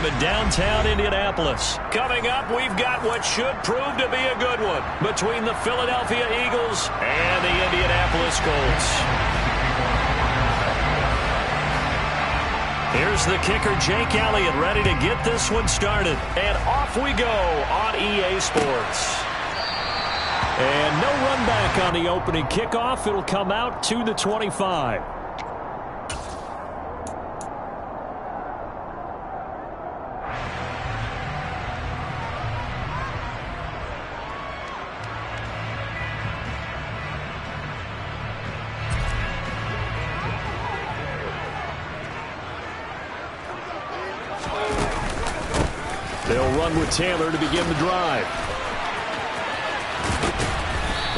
Stadium in downtown Indianapolis. Coming up, we've got what should prove to be a good one between the Philadelphia Eagles and the Indianapolis Colts. Here's the kicker, Jake Elliott, ready to get this one started. And off we go on EA Sports. And no run back on the opening kickoff. It'll come out to the 25. They'll run with Taylor to begin the drive.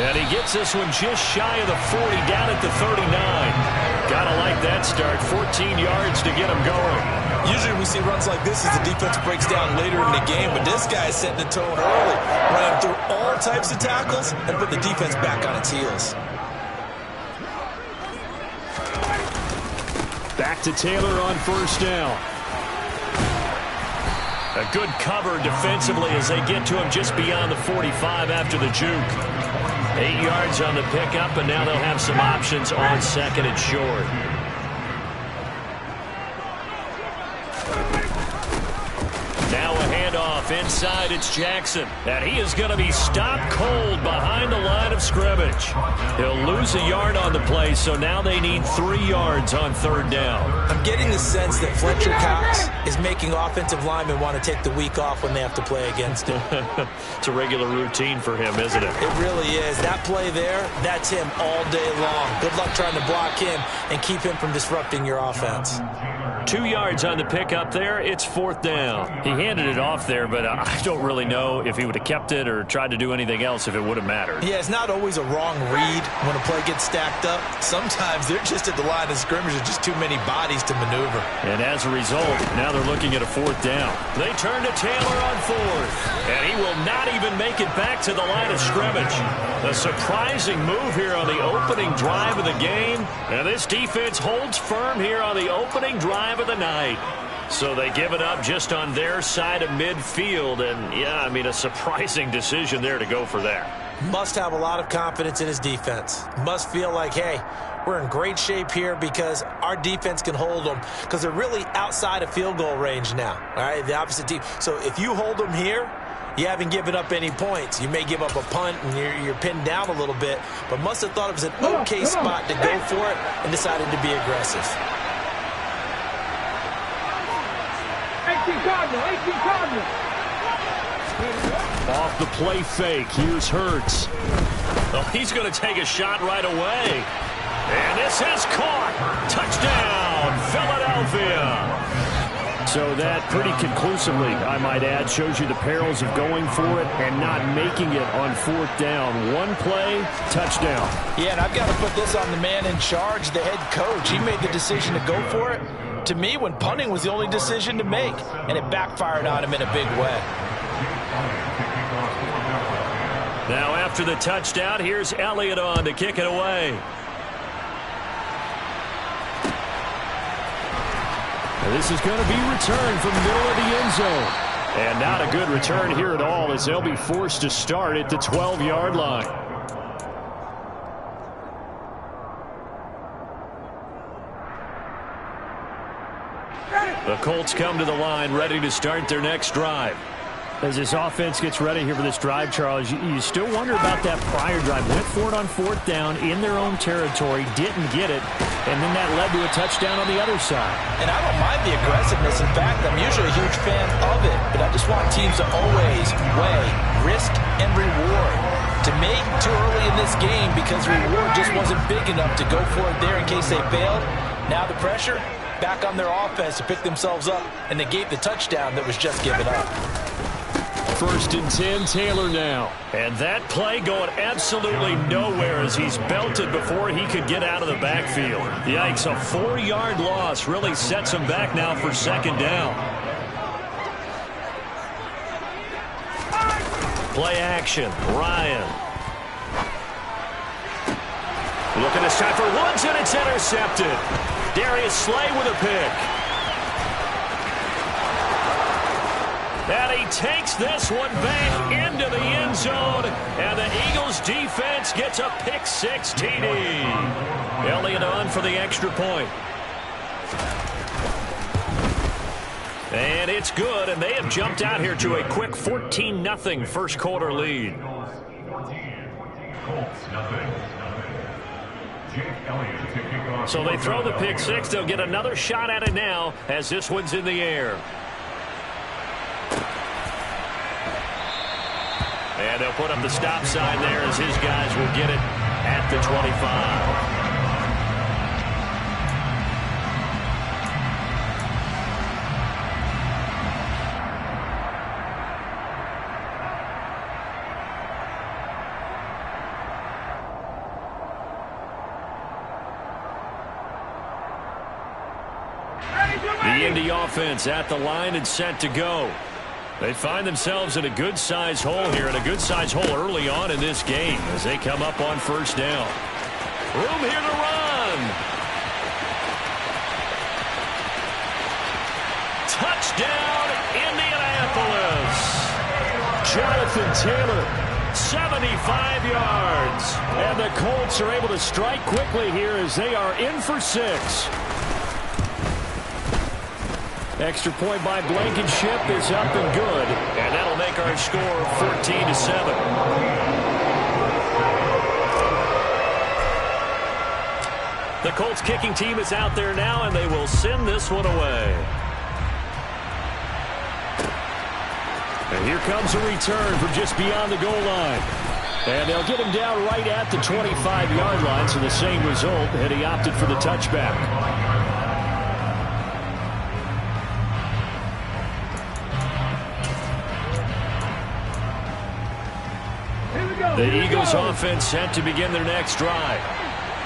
And he gets this one just shy of the 40, down at the 39. Gotta like that start. 14 yards to get him going. Usually we see runs like this as the defense breaks down later in the game, but this guy's setting the tone early, running through all types of tackles and put the defense back on its heels. Back to Taylor on first down. A good cover defensively as they get to him just beyond the 45 after the juke. 8 yards on the pickup, and now they'll have some options on second and short. Now a handoff inside. It's Jackson. And he is going to be stopped cold behind the line of scrimmage. He'll lose a yard on the play, so now they need 3 yards on third down. I'm getting the sense that Fletcher Cox is making offensive linemen want to take the week off when they have to play against him. It's a regular routine for him, isn't it? It really is. That play there, that's him all day long. Good luck trying to block him and keep him from disrupting your offense. 2 yards on the pickup there. It's fourth down. He handed it off there, but I don't really know if he would have kept it or tried to do anything else if it would have mattered. Yeah, it's not always a wrong read when a play gets stacked up. Sometimes they're just at the line of scrimmage with just too many bodies to maneuver. And as a result, now they're looking at a fourth down. They turn to Taylor on fourth, and he will not even make it back to the line of scrimmage. A surprising move here on the opening drive of the game, and this defense holds firm here on the opening drive of the night. So they give it up just on their side of midfield, and yeah, I mean, a surprising decision there to go for that. Must have a lot of confidence in his defense. Must feel like, hey, we're in great shape here because our defense can hold them, because they're really outside of field goal range now, all right, the opposite team. So if you hold them here, you haven't given up any points. You may give up a punt and you're pinned down a little bit, but must have thought it was an okay spot to go for it and decided to be aggressive. 18 Cardinal. Off the play fake, here's Hurts. Oh, he's going to take a shot right away. And this is caught. Touchdown, Philadelphia. So that pretty conclusively, I might add, shows you the perils of going for it and not making it on fourth down. One play, touchdown. Yeah, and I've got to put this on the man in charge, the head coach. He made the decision to go for it. To me, when punting was the only decision to make, and it backfired on him in a big way. Now after the touchdown, here's Elliott on to kick it away. This is going to be returned from the middle of the end zone. And not a good return here at all, as they'll be forced to start at the 12-yard line. The Colts come to the line, ready to start their next drive. As this offense gets ready here for this drive, Charles, you still wonder about that prior drive. Went for it on fourth down in their own territory, didn't get it, and then that led to a touchdown on the other side. And I don't mind the aggressiveness. In fact, I'm usually a huge fan of it, but I just want teams to always weigh risk and reward. To me, too early in this game because reward just wasn't big enough to go for it there in case they failed. Now the pressure back on their offense to pick themselves up and negate the touchdown that was just given up. First and 10, Taylor now. And that play going absolutely nowhere as he's belted before he could get out of the backfield. Yikes, a 4-yard loss really sets him back now for second down. Play action, Ryan. Looking this time for Woods, and it's intercepted. Darius Slay with a pick. And he takes this one back into the end zone. And the Eagles defense gets a pick-6 TD. Elliott on for the extra point. And it's good, and they have jumped out here to a quick 14-0 first quarter lead. So they throw the pick-6. They'll get another shot at it now as this one's in the air. And they'll put up the stop sign there as his guys will get it at the 25. The Indy offense at the line and set to go. They find themselves in a good-sized hole here, and a good-sized hole early on in this game as they come up on first down. Room here to run. Touchdown, Indianapolis. Jonathan Taylor, 75 yards. And the Colts are able to strike quickly here as they are in for 6. Extra point by Blankenship is up and good. And that'll make our score 14-7. The Colts kicking team is out there now, and they will send this one away. And here comes a return from just beyond the goal line. And they'll get him down right at the 25-yard line, so the same result, and he opted for the touchback. The Eagles offense set to begin their next drive.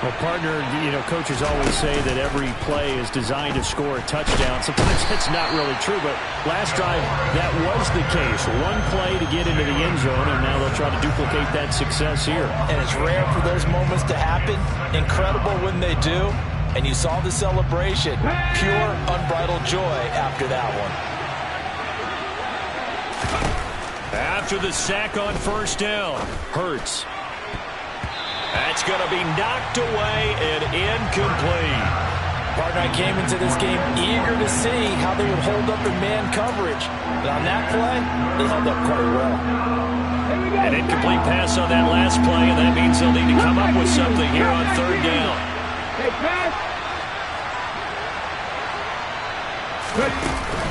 Well, partner, coaches always say that every play is designed to score a touchdown. Sometimes that's not really true, but last drive, that was the case. One play to get into the end zone, and now they'll try to duplicate that success here. And it's rare for those moments to happen. Incredible when they do. And you saw the celebration. Pure, unbridled joy after that one. After the sack on first down, Hurts. That's going to be knocked away and incomplete. Partner, I came into this game eager to see how they would hold up in man coverage. But on that play, they held up quite well. An incomplete pass on that last play, and that means they'll need to come up with something here on third down.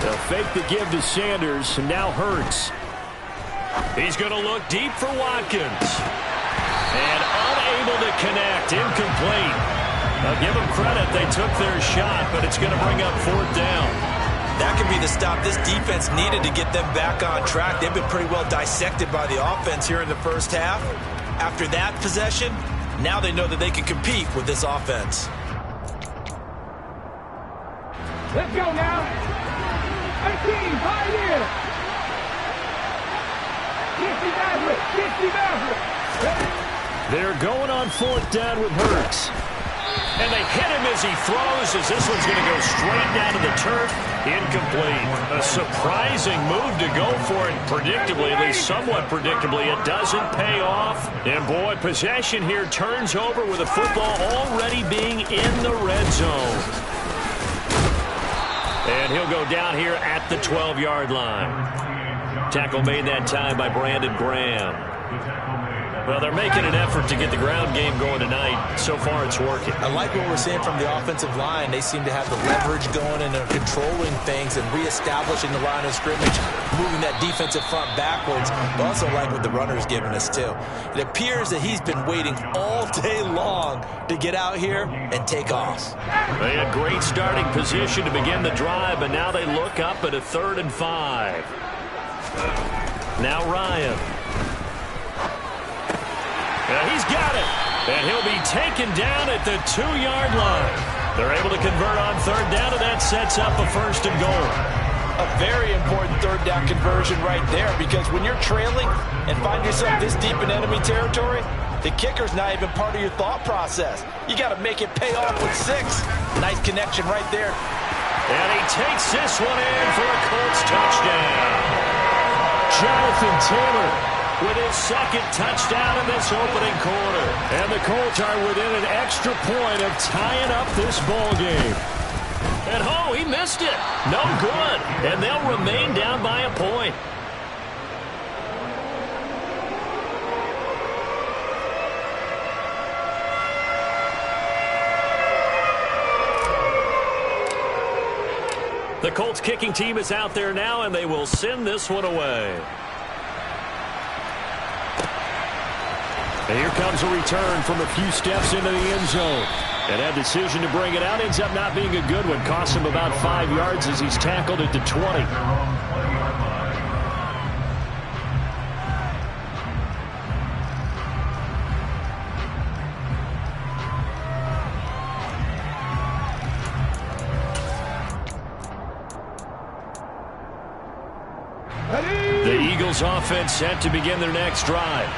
They'll fake the give to Sanders, and now Hurts. He's going to look deep for Watkins. And unable to connect, incomplete. I'll give them credit, they took their shot, but it's going to bring up fourth down. That could be the stop this defense needed to get them back on track. They've been pretty well dissected by the offense here in the first half. After that possession, now they know that they can compete with this offense. Let's go now. 18, high here. 50 Maverick, 50 Maverick. They're going on fourth down with Hurts. And they hit him as he throws, as this one's going to go straight down to the turf. Incomplete. A surprising move to go for it. Predictably, at least somewhat predictably, it doesn't pay off. And boy, possession here turns over with the football already being in the red zone. And he'll go down here at the 12-yard line. Tackle made that time by Brandon Graham. Well, they're making an effort to get the ground game going tonight. So far, it's working. I like what we're seeing from the offensive line. They seem to have the leverage going and are controlling things and reestablishing the line of scrimmage, moving that defensive front backwards. But also like what the runner's giving us, too. It appears that he's been waiting all day long to get out here and take off. They had great starting position to begin the drive, and now they look up at a 3rd and 5. Now Ryan. He's got it, and he'll be taken down at the 2-yard line. They're able to convert on third down, and that sets up a 1st and goal. A very important third down conversion right there, because when you're trailing and find yourself this deep in enemy territory, the kicker's not even part of your thought process. You got to make it pay off with 6. Nice connection right there. And he takes this one in for a Colts touchdown. Jonathan Taylor with his second touchdown in this opening quarter. And the Colts are within an extra point of tying up this ball game. And oh, he missed it. No good. And they'll remain down by a point. The Colts kicking team is out there now, and they will send this one away. And here comes a return from a few steps into the end zone. And that decision to bring it out ends up not being a good one. Costs him about 5 yards as he's tackled at the 20. The Eagles offense set to begin their next drive.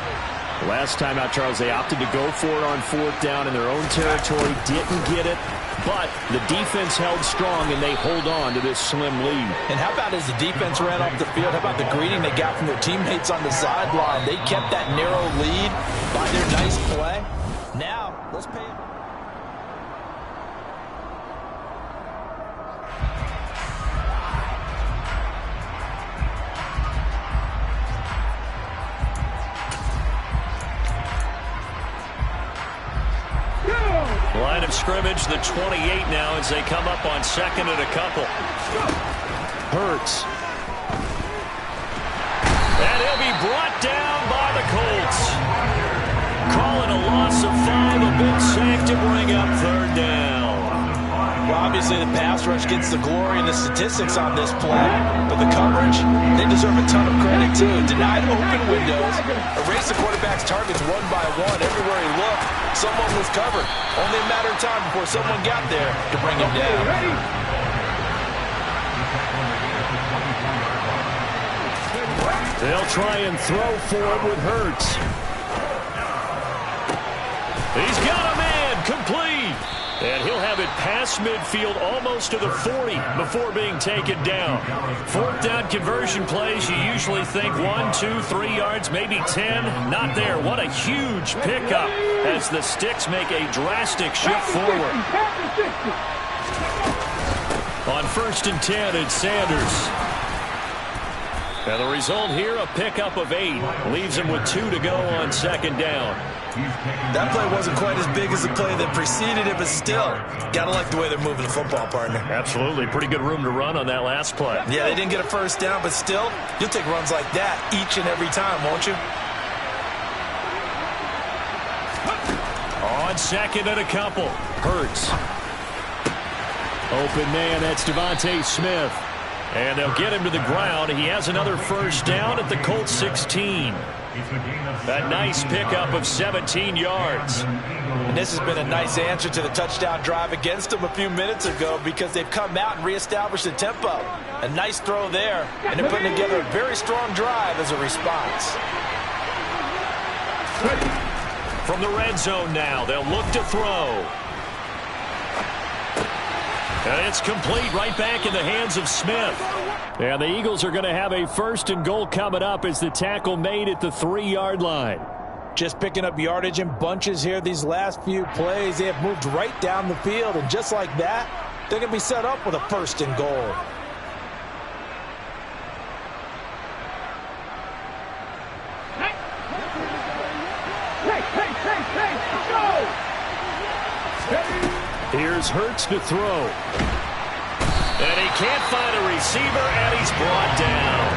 Last time out, Charles, they opted to go for it on fourth down in their own territory. Didn't get it, but the defense held strong, and they hold on to this slim lead. And how about as the defense ran off the field, how about the greeting they got from their teammates on the sideline? They kept that narrow lead by their nice play. Now, let's pay it. Line of scrimmage, the 28 now as they come up on second and a couple. Hurts. And he'll be brought down by the Colts. Calling a loss of 5, a big sack to bring up third down. Well, obviously the pass rush gets the glory and the statistics on this play, but the coverage, they deserve a ton of credit too. Denied open windows, erased the quarterback's targets one by one. Everywhere he looked, someone was covered. Only a matter of time before someone got there to bring him down. They'll try and throw for it with Hurts. He's got a man, complete. And he'll have it past midfield almost to the 40 before being taken down. Fourth down conversion plays, you usually think 1, 2, 3 yards, maybe 10. Not there. What a huge pickup as the Sticks make a drastic shift forward. On 1st and 10, it's Sanders. And the result here, a pickup of 8. Leaves him with 2 to go on second down. That play wasn't quite as big as the play that preceded it, but still, gotta like the way they're moving the football, partner. Absolutely. Pretty good room to run on that last play. Yeah, they didn't get a first down, but still, you'll take runs like that each and every time, won't you? On second and a couple. Hurts. Open man, that's Devontae Smith. And they'll get him to the ground. He has another first down at the Colts 16. A nice pickup of 17 yards. And this has been a nice answer to the touchdown drive against them a few minutes ago because they've come out and reestablished the tempo. A nice throw there, and they're putting together a very strong drive as a response. From the red zone now, they'll look to throw. And it's complete right back in the hands of Smith. And the Eagles are going to have a 1st and goal coming up as the tackle made at the 3-yard line. Just picking up yardage in bunches here these last few plays. They have moved right down the field, and just like that, they're going to be set up with a 1st and goal. Here's Hurts to throw. And he can't find a receiver, and he's brought down.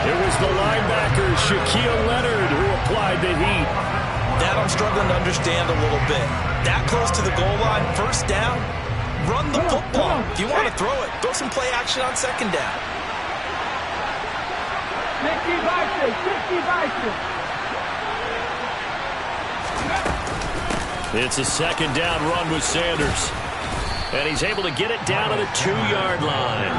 It was the linebacker, Shaquille Leonard, who applied the heat. That I'm struggling to understand a little bit. That close to the goal line, first down, run the football. If you want to throw it, throw some play action on second down. 60 It's a second down run with Sanders. And he's able to get it down to the 2-yard line.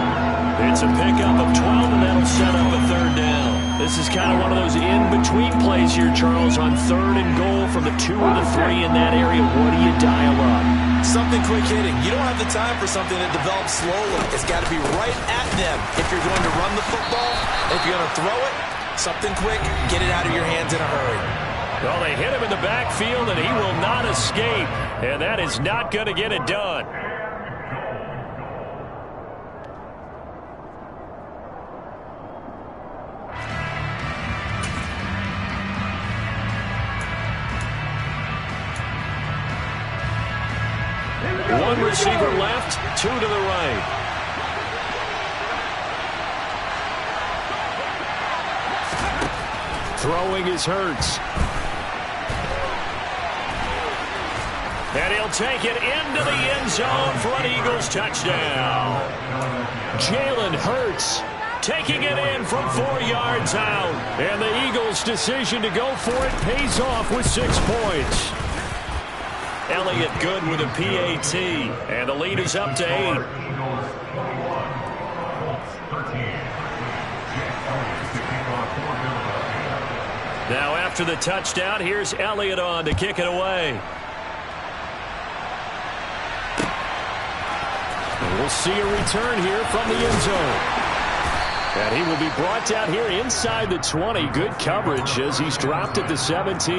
It's a pickup of 12, and that'll set up a third down. This is kind of one of those in-between plays here, Charles, on 3rd and goal from the 2 or the 3 in that area. What do you dial up? Something quick hitting. You don't have the time for something that develops slowly. It's got to be right at them if you're going to run the football. If you're going to throw it, Something quick, get it out of your hands in a hurry. Well, they hit him in the backfield, and he will not escape. And that is not going to get it done. One receiver left, two to the right. Throwing is Hurts. And he'll take it into the end zone for an Eagles touchdown. Jalen Hurts taking it in from 4 yards out. And the Eagles' decision to go for it pays off with 6 points. Elliott good with a PAT. And the lead is up to 8. Now after the touchdown, here's Elliott on to kick it away. We'll see a return here from the end zone. And he will be brought down here inside the 20. Good coverage as he's dropped at the 17.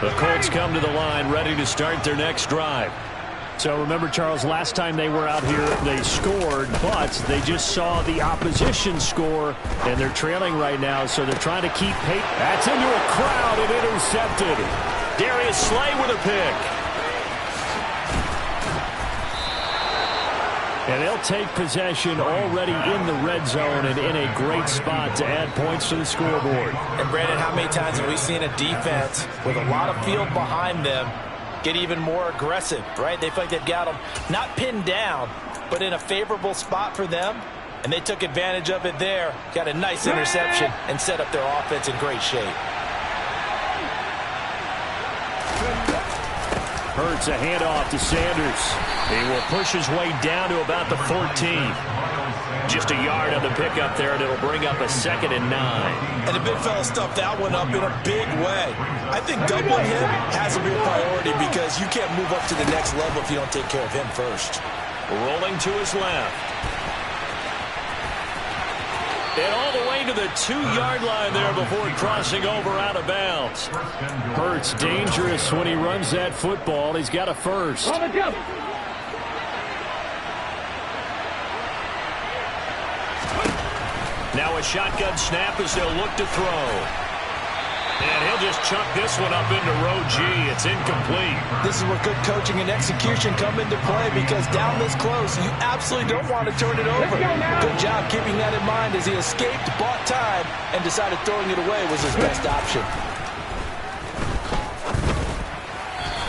The Colts come to the line ready to start their next drive. So remember, Charles, last time they were out here, they scored, but they just saw the opposition score, and they're trailing right now, so they're trying to keep pace. That's into a crowd and intercepted. Darius Slay with a pick. And they'll take possession already in the red zone and in a great spot to add points to the scoreboard. And, Brandon, how many times have we seen a defense with a lot of field behind them get even more aggressive, right? They feel like they've got them not pinned down, but in a favorable spot for them, and they took advantage of it there, got a nice interception, and set up their offense in great shape. Hurts a handoff to Sanders. He will push his way down to about the 14. Just a yard on the pickup there, and it'll bring up a 2nd and 9. And the big fella stuffed that one up in a big way. I think doubling him has to be a priority because you can't move up to the next level if you don't take care of him first. Rolling to his left. And all the way to the 2-yard line there before crossing over out of bounds. Hurts dangerous when he runs that football. He's got a first. Now a shotgun snap as they'll look to throw. And he'll just chuck this one up into row G. It's incomplete. This is where good coaching and execution come into play because down this close, you absolutely don't want to turn it over. Good job keeping that in mind as he escaped, bought time, and decided throwing it away was his best option.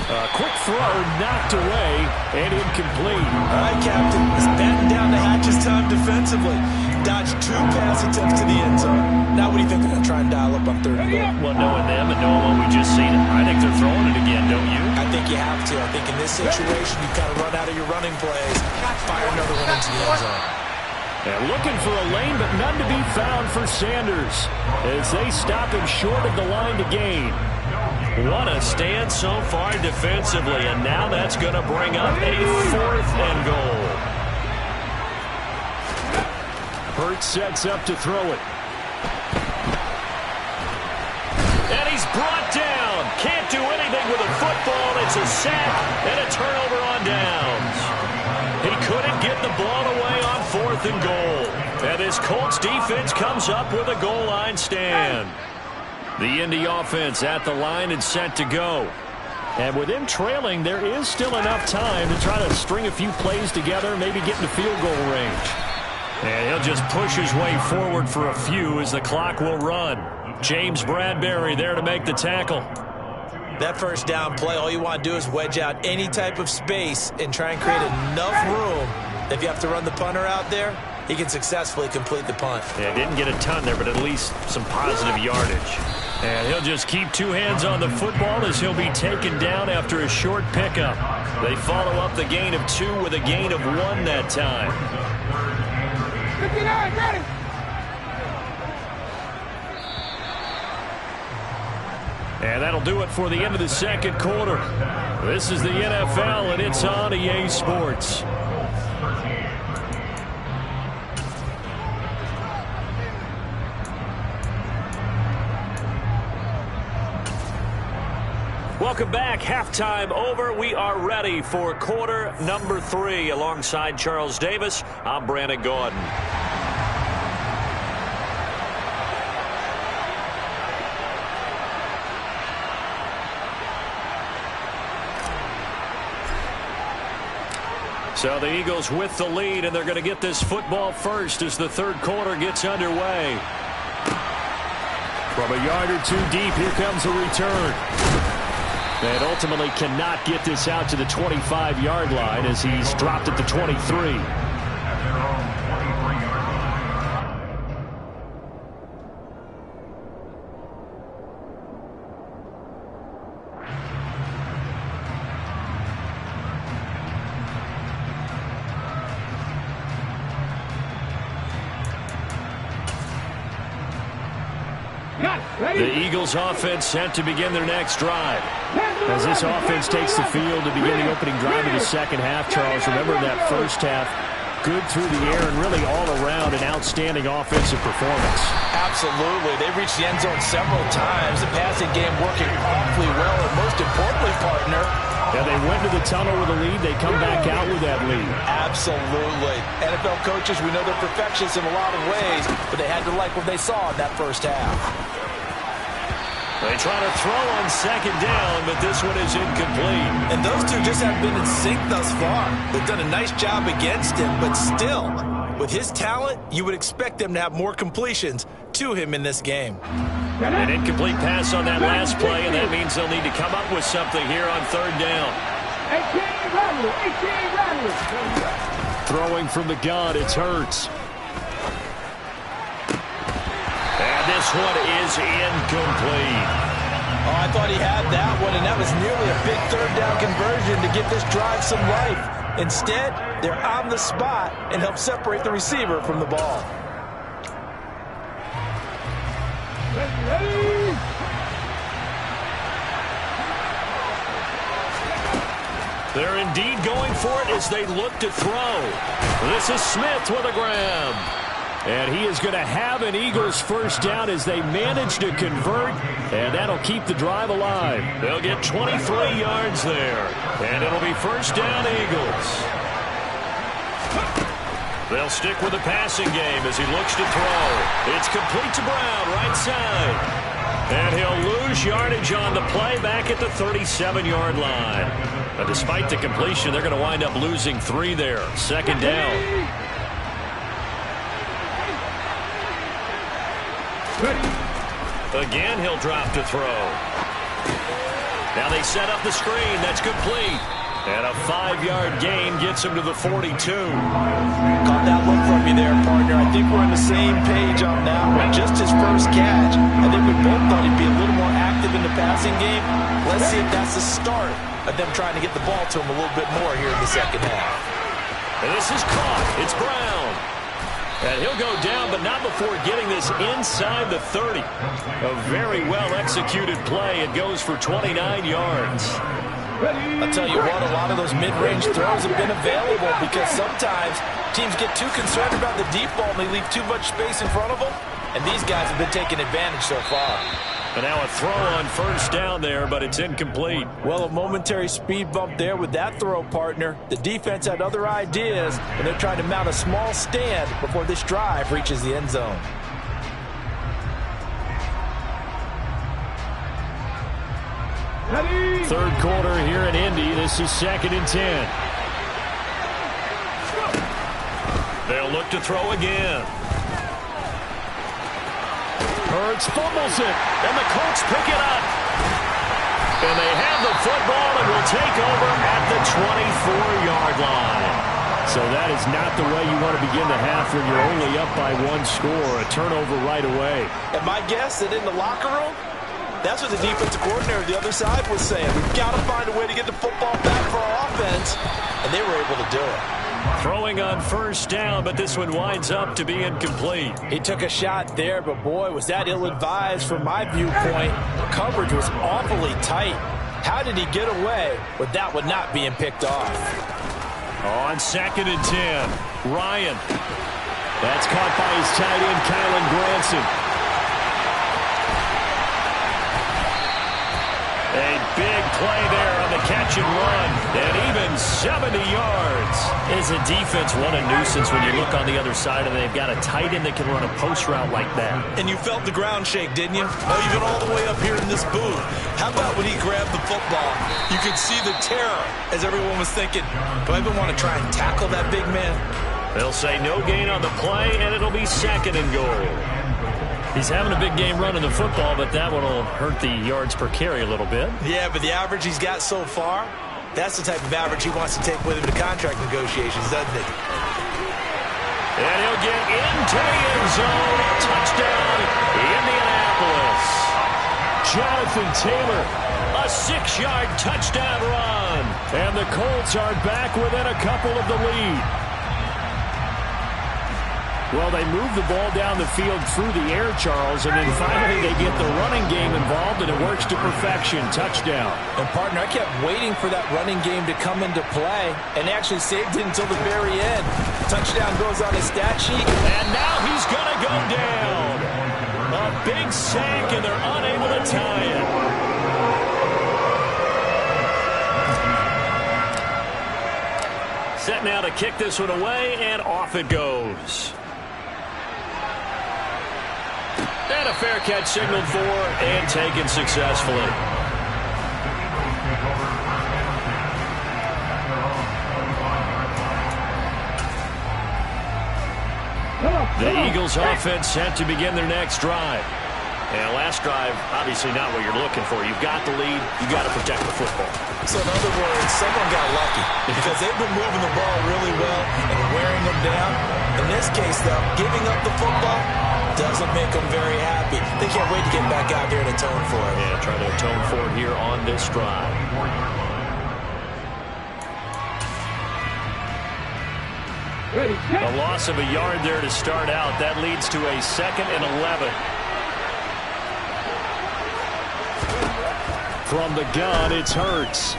A quick throw knocked away and incomplete. All right, Captain. It's batten down the hatches time defensively. Dodged 2 pass attempts to the end zone. Now what do you think they're going to try and dial up on 3rd and goal? Well, knowing them and knowing what we just seen, I think they're throwing it again, don't you? I think you have to. I think in this situation, you've got to run out of your running plays, fire another one into the end zone. And looking for a lane, but none to be found for Sanders as they stop him short of the line to gain. What a stand so far defensively, and now that's going to bring up a 4th and goal. Hurts sets up to throw it. And he's brought down. Can't do anything with a football. It's a sack and a turnover on downs. He couldn't get the ball away on 4th and goal. And this Colts defense comes up with a goal line stand. The Indy offense at the line and set to go. And with them trailing, there is still enough time to try to string a few plays together, maybe get in the field goal range. And he'll just push his way forward for a few as the clock will run. James Bradbury there to make the tackle. That first down play, all you want to do is wedge out any type of space and try and create enough room. If you have to run the punter out there, he can successfully complete the punt. Yeah, didn't get a ton there, but at least some positive yardage. And he'll just keep 2 hands on the football as he'll be taken down after a short pickup. They follow up the gain of 2 with a gain of 1 that time. 59, ready. And that'll do it for the end of the 2nd quarter. This is the NFL, and it's on EA Sports. Welcome back. Halftime over. We are ready for quarter number 3. Alongside Charles Davis, I'm Brandon Gordon. So the Eagles with the lead, and they're going to get this football first as the third quarter gets underway. From a yard or two deep, here comes a return. And ultimately cannot get this out to the 25-yard line as he's dropped at the 23. The Eagles offense set to begin their next drive. As this offense takes the field to begin the opening drive of the second half, Charles, remember that first half, good through the air and really all around an outstanding offensive performance. Absolutely. They reached the end zone several times. The passing game working awfully well, and most importantly, partner, yeah, they went to the tunnel with a lead. They come back out with that lead. Absolutely. NFL coaches, we know they're perfectionists in a lot of ways, but they had to like what they saw in that first half. They try to throw on second down, but this one is incomplete. And those two just have been in sync thus far. They've done a nice job against him, but still, with his talent, you would expect them to have more completions to him in this game. An incomplete pass on that last play, and that means they'll need to come up with something here on third down. 18 Throwing from the gun, it's Hurts. And this one is incomplete. Oh, I thought he had that one, and that was nearly a big third down conversion to give this drive some life. Instead, they're on the spot and help separate the receiver from the ball. They're indeed going for it as they look to throw. This is Smith with a grab. And he is going to have an Eagles first down as they manage to convert, and that'll keep the drive alive. They'll get 23 yards there, and it'll be first down Eagles. They'll stick with the passing game as he looks to throw. It's complete to Brown, right side. And he'll lose yardage on the play back at the 37-yard line. But despite the completion, they're going to wind up losing 3 there. Second down. Again, he'll drop to throw. Now they set up the screen. That's complete. And a 5-yard gain gets him to the 42. Caught that look from you there, partner. I think we're on the same page on that one. Just his first catch. I think we both thought he'd be a little more active in the passing game. Let's see if that's the start of them trying to get the ball to him a little bit more here in the second half. And this is caught. It's Brown. And he'll go down, but not before getting this inside the 30. A very well-executed play. It goes for 29 yards. I'll tell you what, a lot of those mid-range throws have been available because sometimes teams get too concerned about the deep ball and they leave too much space in front of them. And these guys have been taking advantage so far. And now a throw on first down there, but it's incomplete. Well, a momentary speed bump there with that throw, partner. The defense had other ideas, and they're trying to mount a small stand before this drive reaches the end zone. Third quarter here in Indy. This is 2nd and 10. They'll look to throw again. Hurts fumbles it, and the Colts pick it up. And they have the football and will take over at the 24-yard line. So that is not the way you want to begin the half when you're only up by 1 score. A turnover right away. And my guess that in the locker room, that's what the defensive coordinator on the other side was saying. We've got to find a way to get the football back for our offense, and they were able to do it. Throwing on first down, but this one winds up to be incomplete. He took a shot there, but boy, was that ill-advised from my viewpoint. Coverage was awfully tight. How did he get away with that one not being picked off? On 2nd and 10, Ryan. That's caught by his tight end, Kylan Granson. A big play there on the catch and run, and even 70 yards. As a defense, what a nuisance when you look on the other side and they've got a tight end that can run a post route like that. And you felt the ground shake, didn't you? Oh, even all the way up here in this booth. How about when he grabbed the football? You could see the terror as everyone was thinking, do I even want to try and tackle that big man? They'll say no gain on the play, and it'll be 2nd and goal. He's having a big game running the football, but that one will hurt the yards per carry a little bit. Yeah, but the average he's got so far, that's the type of average he wants to take with him to contract negotiations, doesn't it? And he'll get into the end zone. Touchdown, Indianapolis. Jonathan Taylor, a 6-yard touchdown run. And the Colts are back within a couple of the lead. Well, they move the ball down the field through the air, Charles, and then finally they get the running game involved, and it works to perfection. Touchdown. And, partner, I kept waiting for that running game to come into play, and they actually saved it until the very end. Touchdown goes on his stat sheet. And now he's going to go down. A big sack, and they're unable to tie it. Set now to kick this one away, and off it goes. And a fair catch signaled for and taken successfully. The Eagles offense set to begin their next drive. And last drive, obviously not what you're looking for. You've got the lead. You've got to protect the football. So in other words, someone got lucky because they've been moving the ball really well and wearing them down. In this case, though, giving up the football doesn't make them very happy. They can't wait to get back out there and atone for it. Yeah, try to atone for it here on this drive. A loss of a yard there to start out. That leads to a 2nd and 11. From the gun, it's Hurts.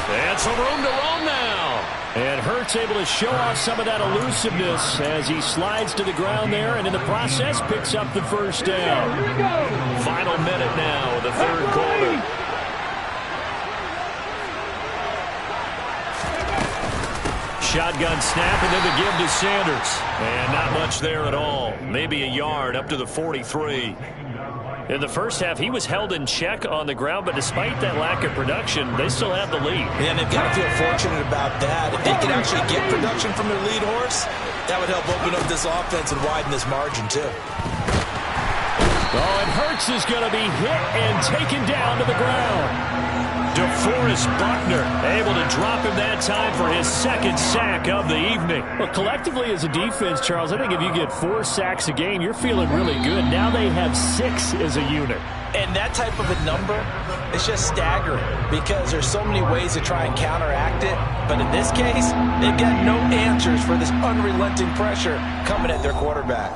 And some room to roam now. And Hurts able to show off some of that elusiveness as he slides to the ground there, and in the process picks up the first down. Final minute now, the 3rd quarter. Shotgun snap, and then the give to Sanders. And not much there at all. Maybe a yard up to the 43. In the first half, he was held in check on the ground, but despite that lack of production, they still have the lead. And they've got to feel fortunate about that. If they can actually get production from their lead horse, that would help open up this offense and widen this margin, too. Oh, and Hurts is going to be hit and taken down to the ground. DeForest Buckner able to drop him that time for his 2nd sack of the evening. Well, collectively as a defense, Charles, I think if you get 4 sacks a game, you're feeling really good. Now they have 6 as a unit. And that type of a number is just staggering because there's so many ways to try and counteract it. But in this case, they've got no answers for this unrelenting pressure coming at their quarterback.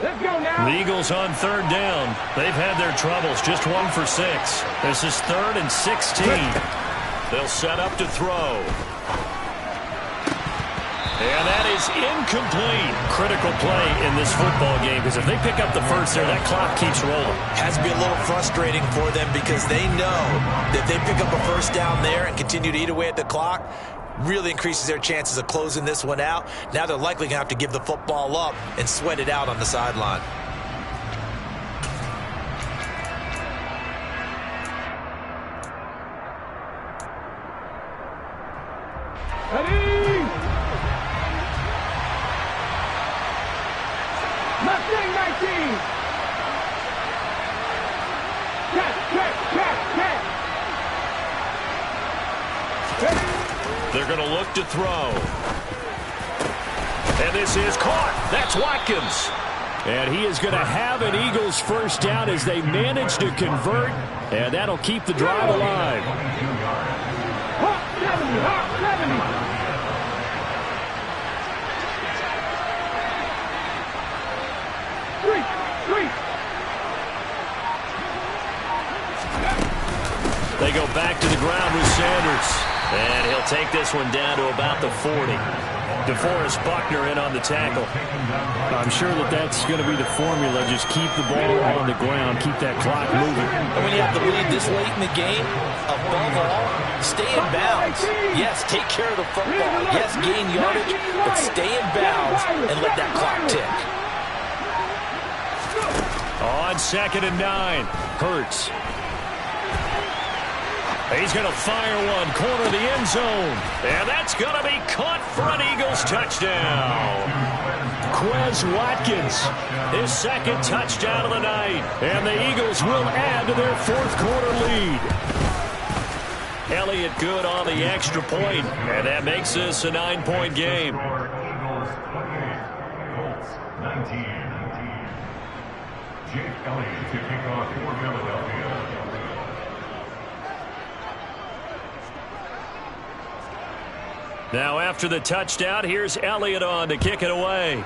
Let's go now. The Eagles on 3rd down. They've had their troubles, just 1 for 6. This is 3rd and 16. They'll set up to throw. And that is incomplete. Critical play in this football game because if they pick up the first there, that clock keeps rolling. Has to be a little frustrating for them because they know that if they pick up a first down there and continue to eat away at the clock, really increases their chances of closing this one out. Now they're likely going to have to give the football up and sweat it out on the sideline. Ready? Mustang 19. Catch. They're going to look to throw. And this is caught. That's Watkins. And he is going to have an Eagles first down as they manage to convert. And that'll keep the drive alive. Hawk 70, Hawk 70. Three. They go back to the ground with Sanders. And he'll take this one down to about the 40. DeForest Buckner in on the tackle. I'm sure that's going to be the formula. Just keep the ball on the ground. Keep that clock moving. And when you have the lead this late in the game, above all, stay in bounds. Yes, take care of the football. Yes, gain yardage, but stay in bounds and let that clock tick. On 2nd and 9, Hurts. He's going to fire one, corner of the end zone. And that's going to be caught for an Eagles touchdown. Quez Watkins, his 2nd touchdown of the night. And the Eagles will add to their 4th quarter lead. Elliott good on the extra point, and that makes this a 9-point game. Jake Elliott to kick off for Philadelphia. Now after the touchdown, here's Elliott on to kick it away.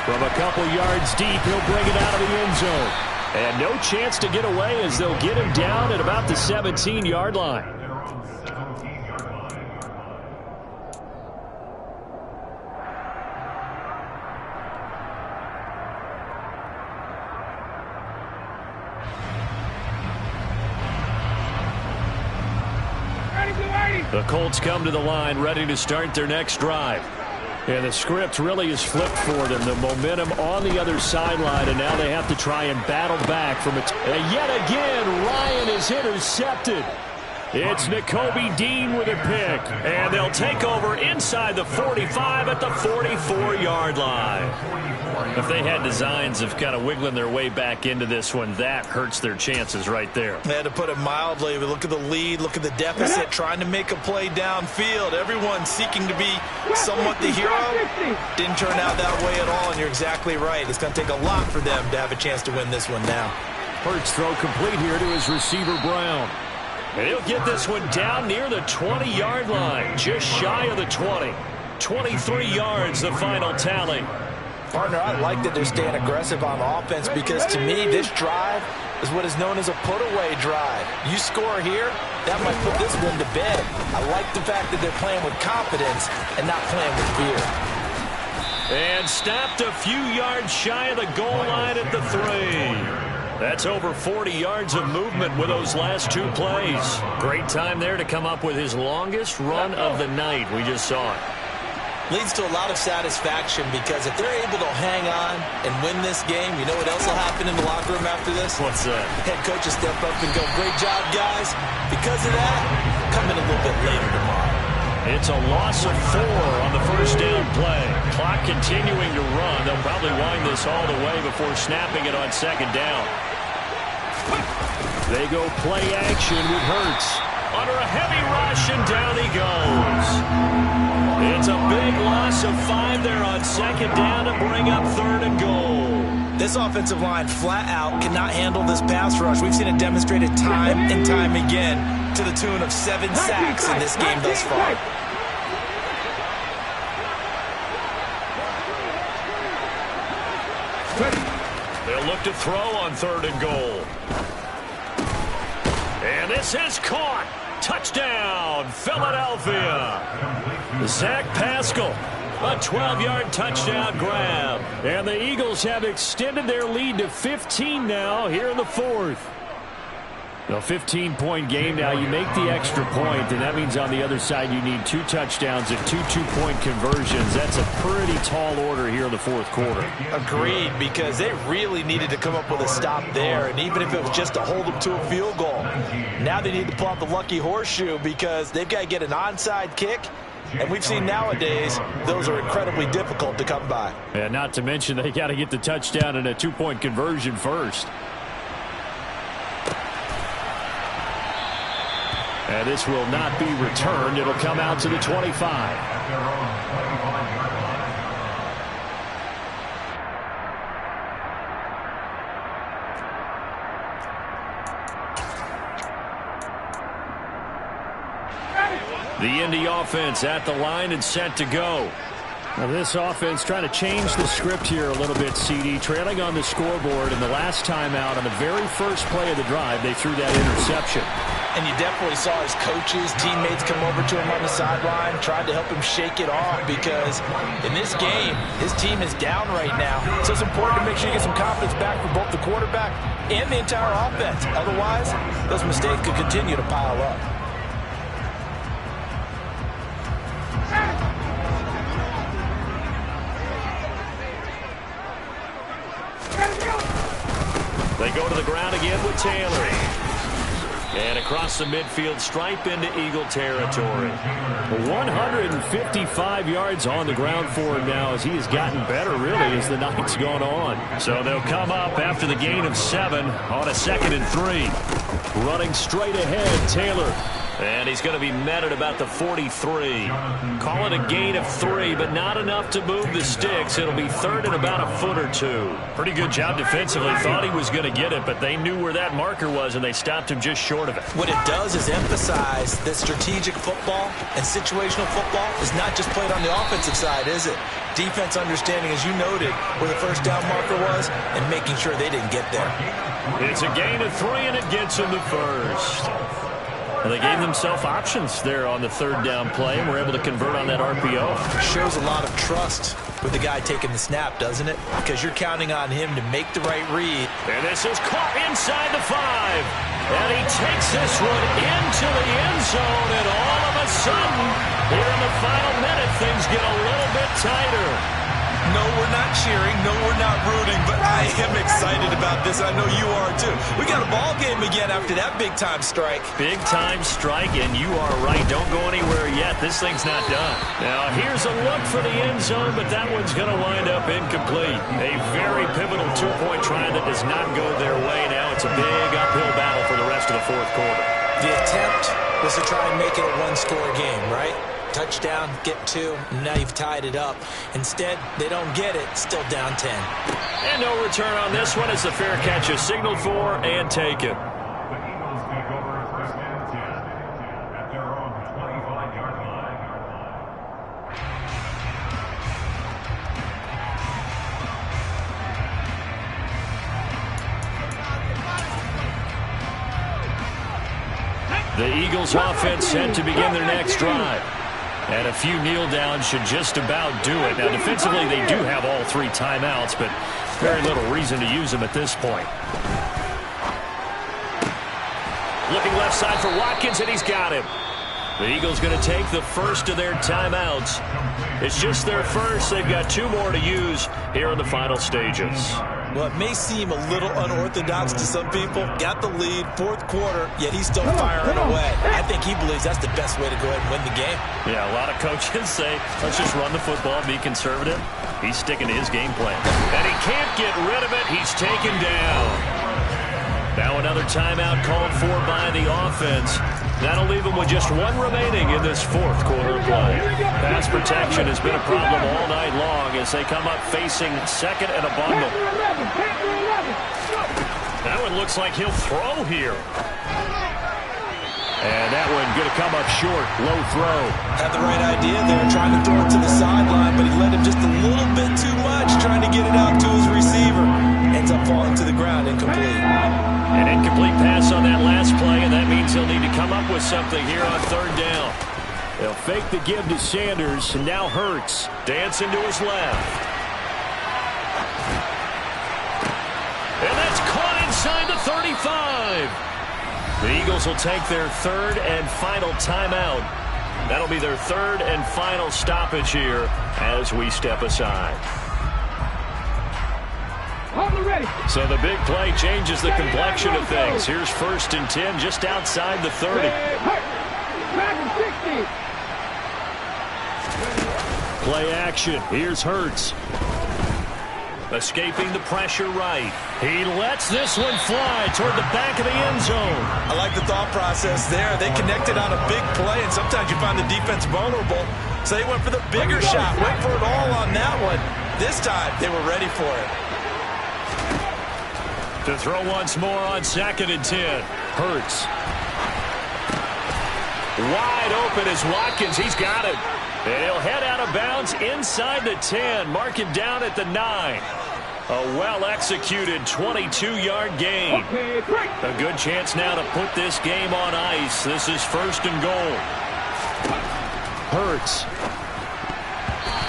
From a couple yards deep, he'll bring it out of the end zone. And no chance to get away as they'll get him down at about the 17-yard line. The Colts come to the line ready to start their next drive. And the script really is flipped for them. The momentum on the other sideline, and now they have to try and battle back from it. And yet again, Ryan is intercepted. It's Nakobe Dean with a pick. And they'll take over inside the 45 at the 44-yard line. If they had designs of kind of wiggling their way back into this one, that hurts their chances right there. They had to put it mildly, but look at the lead, look at the deficit, trying to make a play downfield. Everyone seeking to be somewhat the hero. Didn't turn out that way at all, and you're exactly right. It's going to take a lot for them to have a chance to win this one now. Hurts throw complete here to his receiver, Brown. And he'll get this one down near the 20-yard line, just shy of the 20. 23 yards, the final tally. Partner, I like that they're staying aggressive on offense because, to me, this drive is what is known as a put-away drive. You score here, that might put this one to bed. I like the fact that they're playing with confidence and not playing with fear. And stopped a few yards shy of the goal line at the 3. That's over 40 yards of movement with those last 2 plays. Great time there to come up with his longest run of the night. We just saw it. Leads to a lot of satisfaction because if they're able to hang on and win this game, you know what else will happen in the locker room after this? What's that? Head coach will step up and go, great job, guys. Because of that, come in a little bit later tomorrow. It's a loss of 4 on the first down play. Clock continuing to run. They'll probably wind this all the way before snapping it on 2nd down. They go play action with Hurts. Under a heavy rush, and down he goes. It's a big loss of 5 there on 2nd down to bring up 3rd and goal. This offensive line flat out cannot handle this pass rush. We've seen it demonstrated time and time again to the tune of 7 sacks in this game thus far. They'll look to throw on 3rd and goal. And this is caught. Touchdown, Philadelphia. Zach Pascal, a 12-yard touchdown grab. And the Eagles have extended their lead to 15 now here in the 4th. A 15-point game now. You make the extra point, and that means on the other side you need 2 touchdowns and 2 two-point conversions. That's a pretty tall order here in the 4th quarter. Agreed, because they really needed to come up with a stop there, and even if it was just to hold them to a field goal. Now they need to pull out the lucky horseshoe because they've got to get an onside kick, and we've seen nowadays those are incredibly difficult to come by. And not to mention they got to get the touchdown and a 2-point conversion first. And this will not be returned. It'll come out to the 25. The Indy offense at the line and set to go. Now this offense trying to change the script here a little bit, CD. Trailing on the scoreboard, and the last time out on the very first play of the drive, they threw that interception. And you definitely saw his coaches, teammates come over to him on the sideline, tried to help him shake it off because in this game, his team is down right now. So it's important to make sure you get some confidence back for both the quarterback and the entire offense. Otherwise, those mistakes could continue to pile up. They go to the ground again with Taylor. And across the midfield stripe into Eagle territory. 155 yards on the ground for him now as he has gotten better, really, as the night's gone on. So they'll come up after the gain of 7 on a 2nd and 3. Running straight ahead, Taylor. And he's going to be met at about the 43. Call it a gain of 3, but not enough to move the sticks. It'll be 3rd and about a foot or 2. Pretty good job defensively. Thought he was going to get it, but they knew where that marker was, and they stopped him just short of it. What it does is emphasize that strategic football and situational football is not just played on the offensive side, is it? Defense understanding, as you noted, where the first down marker was and making sure they didn't get there. It's a gain of 3, and it gets him the first. Well, they gave themselves options there on the 3rd down play, and were able to convert on that RPO. Shows a lot of trust with the guy taking the snap, doesn't it? Because you're counting on him to make the right read. And this is caught inside the 5. And he takes this one into the end zone, and all of a sudden, here in the final minute, things get a little bit tighter. No, we're not cheering. No, we're not rooting. But I am excited about this. I know you are, too. We got a ball game again after that big-time strike. Big-time strike, and you are right. Don't go anywhere yet. This thing's not done. Now, here's a look for the end zone, but that one's going to wind up incomplete. A very pivotal 2-point try that does not go their way. Now it's a big uphill battle for the rest of the 4th quarter. The attempt was to try and make it a one-score game, right? Touchdown, get 2, and now you've tied it up. Instead, they don't get it, still down 10. And no return on this one as the fair catch is signaled for and taken. The Eagles take over 1st and 10 at their own 25-yard line. The Eagles offense set to begin their next drive. And a few kneel downs should just about do it. Now, defensively, they do have all 3 timeouts, but very little reason to use them at this point. Looking left side for Watkins, and he's got him. The Eagles going to take the first of their timeouts. It's just their first. They've got 2 more to use here in the final stages. Well, it may seem a little unorthodox to some people. Got the lead, 4th quarter, yet he's still firing away. I think he believes that's the best way to go ahead and win the game. Yeah, a lot of coaches say, let's just run the football, be conservative. He's sticking to his game plan. And he can't get rid of it. He's taken down. Now another timeout called for by the offense. That'll leave them with just 1 remaining in this 4th quarter of play. Pass protection has been a problem all night long as they come up facing 2nd and a bundle. That one looks like he'll throw here. And that one going to come up short. Low throw. Had the right idea there, trying to throw it to the sideline, but he led him just a little bit too much, trying to get it out to his receiver. Ends up falling to the ground, incomplete. An incomplete pass on that last play, and that means he'll need to come up with something here on 3rd down. They'll fake the give to Sanders, and now Hurts. Dancing to his left. And that's caught inside the 35. The Eagles will take their 3rd and final timeout. That'll be their 3rd and final stoppage here as we step aside. So the big play changes the complexion of things. Here's 1st and 10 just outside the 30. Play action. Here's Hurts. Escaping the pressure right. He lets this one fly toward the back of the end zone. I like the thought process there. They connected on a big play, and sometimes you find the defense vulnerable. So they went for the bigger shot, went for it all on that one. This time, they were ready for it. To throw once more on 2nd and 10. Hurts. Wide open is Watkins. He's got it. And he'll head out of bounds inside the 10. Mark him down at the 9. A well-executed 22-yard gain. A good chance now to put this game on ice. This is 1st and goal. Hurts.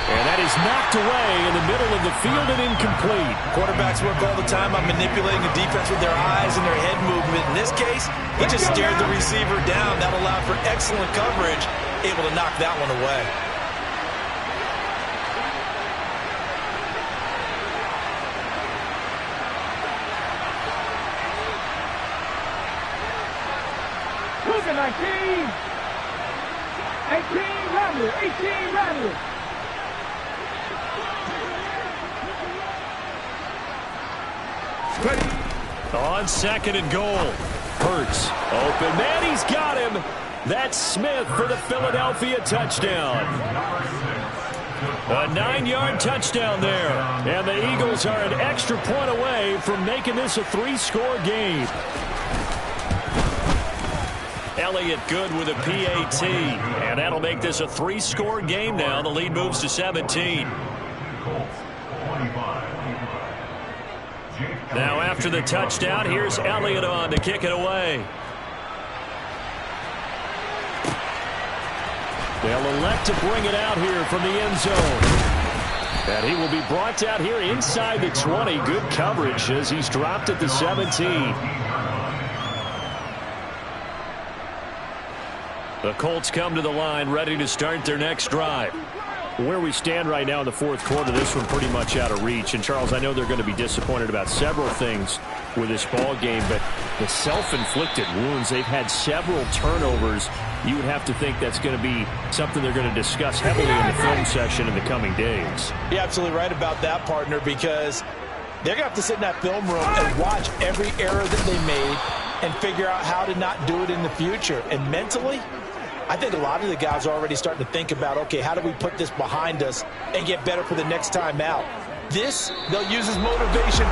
And that is knocked away in the middle of the field and incomplete. Quarterbacks work all the time on manipulating the defense with their eyes and their head movement. In this case, he just stared the receiver down. That allowed for excellent coverage, able to knock that one away. Look at 19. 18 Rattler. 18 Rattler. On 2nd and goal. Hurts. Open man, he's got him. That's Smith for the Philadelphia touchdown. A 9-yard touchdown there. And the Eagles are an extra point away from making this a 3-score game. Elliott good with a PAT. And that'll make this a 3-score game now. The lead moves to 17. Now after the touchdown, here's Elliott on to kick it away. They'll elect to bring it out here from the end zone. And he will be brought out here inside the 20. Good coverage as he's dropped at the 17. The Colts come to the line ready to start their next drive. Where we stand right now in the 4th quarter, this one pretty much out of reach. And, Charles, I know they're going to be disappointed about several things with this ball game, but the self-inflicted wounds, they've had several turnovers. You would have to think that's going to be something they're going to discuss heavily in the film session in the coming days. You're absolutely right about that, partner, because they're going to have to sit in that film room and watch every error that they made and figure out how to not do it in the future. And mentally, I think a lot of the guys are already starting to think about, okay, how do we put this behind us and get better for the next time out? This, they'll use as motivation